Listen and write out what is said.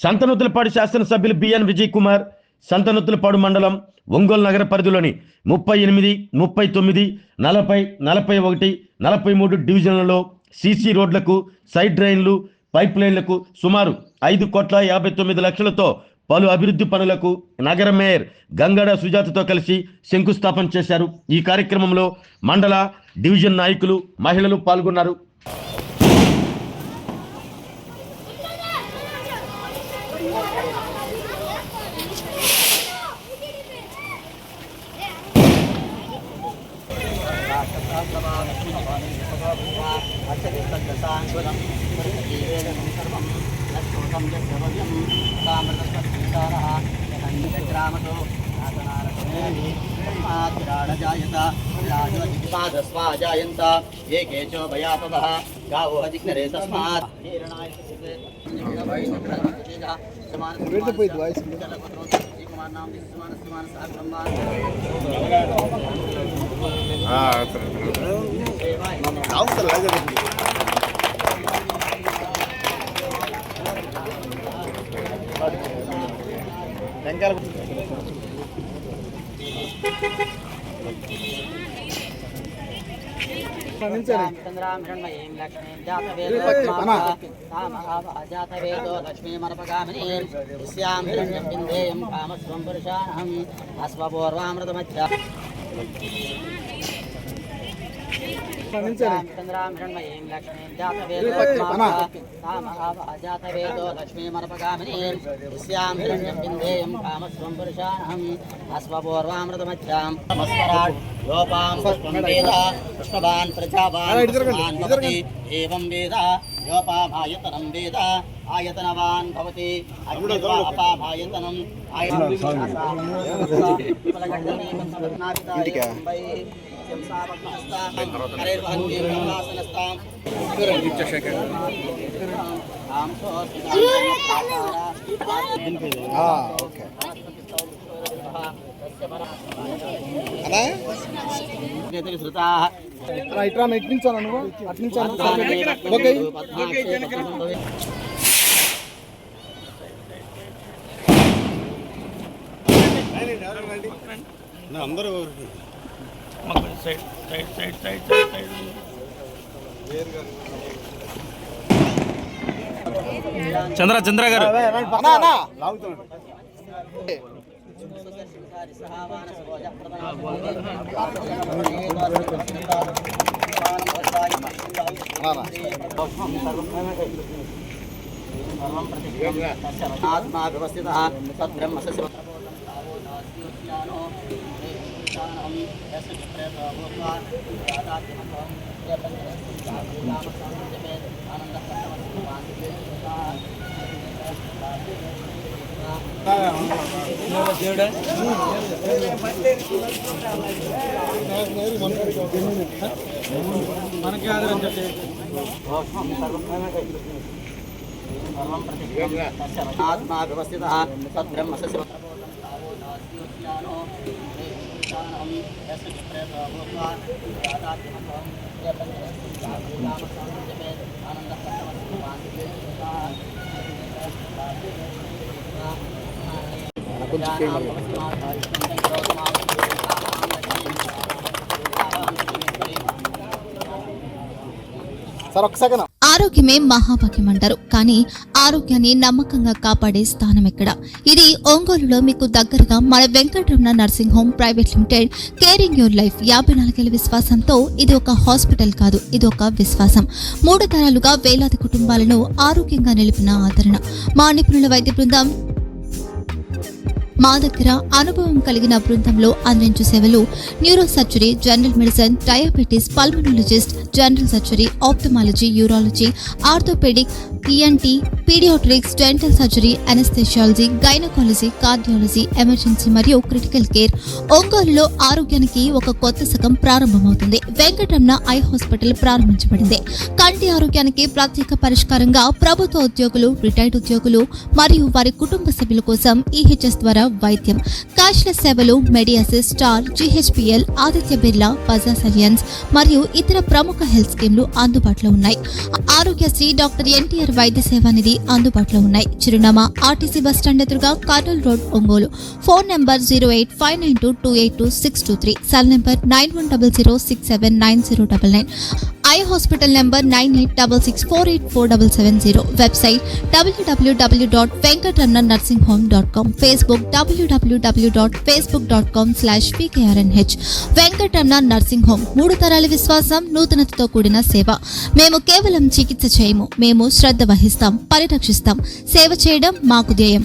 సంతనూతలపాడు శాసనసభ్యులు బిఎన్ విజయ్ కుమార్ సంతనూతలపాడు మండలం ఒంగోలు నగర పరిధిలోని 38, 39, 40, 41, 43 డివిజన్లలో సీసీ రోడ్లకు, సైడ్ డ్రైన్లు, పైప్ లైన్లకు సుమారు 5,59,00,000తో పలు అభివృద్ధి పనులకు నగర మేయర్ గంగాడ సుజాతతో కలిసి శంకుస్థాపన చేశారు. ఈ కార్యక్రమంలో మండల, డివిజన్ నాయకులు, మహిళలు పాల్గొన్నారు. एवं वेद योपामायतनं वेद आयतनवान् भवति अग्निर्वापामायतनं అందరూ చంద్ర గారు आत्मा व्यवस्थितः सद्ब्रह्म आत्मा व्यवस्थितः सद्ब्रह्म ఆరోగ్యమే మహాభాగ్యం అంటారు. కానీ ఆరోగ్యాన్ని నమ్మకంగా కాపాడే స్థానం ఎక్కడ? ఇది ఒంగోలులో మీకు దగ్గరగా మన Venkataramana nursing home private limited. Caring your life 54 ఏళ్ల విశ్వాసంతో ఇది ఒక హాస్పిటల్ కాదు, ఇది ఒక విశ్వాసం. 3 తరాలుగా వేలాది కుటుంబాలను ఆరోగ్యంగా నిలిపిన ఆదరణ. మా నిపుణుల వైద్య బృందం మా దగ్గర అనుభవం కలిగిన బృందంలో అందించే సేవలు neuro surgery, general medicine, diabetes, pulmonologist, general surgery, ophthalmology, urology, orthopaedic, ENT, paediatrics, dental surgery, anaesthesiology, gynaecology, cardiology, emergency మరియు క్రిటికల్ కేర్. ఒంగోలులో ఆరోగ్యానికి ఒక కొత్త శకం ప్రారంభమవుతుంది. వెంకటరమణ ఐ హాస్పిటల్ ప్రారంభించబడింది. కంటి ఆరోగ్యానికి ప్రత్యేక పరిష్కారంగా ప్రభుత్వ ఉద్యోగులు, రిటైర్డ్ ఉద్యోగులు మరియు వారి కుటుంబ సభ్యుల కోసం ఈహెచ్ఎస్ ద్వారా వైద్యం. క్యాష్లెస్ సేవలు Mediassist, Star, GHPL, Aditya Birla, Bajaj Allianz మరియు ఇతర ప్రముఖ హెల్త్ స్కీమ్లు అందుబాటులో ఉన్నాయి. ఆరోగ్యశ్రీ, డాక్టర్ ఎన్టీఆర్ వైద్య సేవా నిధి అందుబాటులో ఉన్నాయి. చిరునామా ఆర్టీసీ బస్ స్టాండ్ ఎదురుగా, Kurnool road, Ongole. Phone number 08592282623, cell number 9100679099. Eye hospital number 9866484770. Website www.venkatramanursing.com. Facebook www.facebook.com/pkrnh. Venkataramana nursing home, 3 తరాల విశ్వాసం, నూతనతతో కూడిన సేవ. మేము కేవలం చికిత్స చేయము, మేము శ్రద్ధ వహిస్తాం, పరిరక్షిస్తాం. సేవ చేయడం మాకు ధ్యేయం.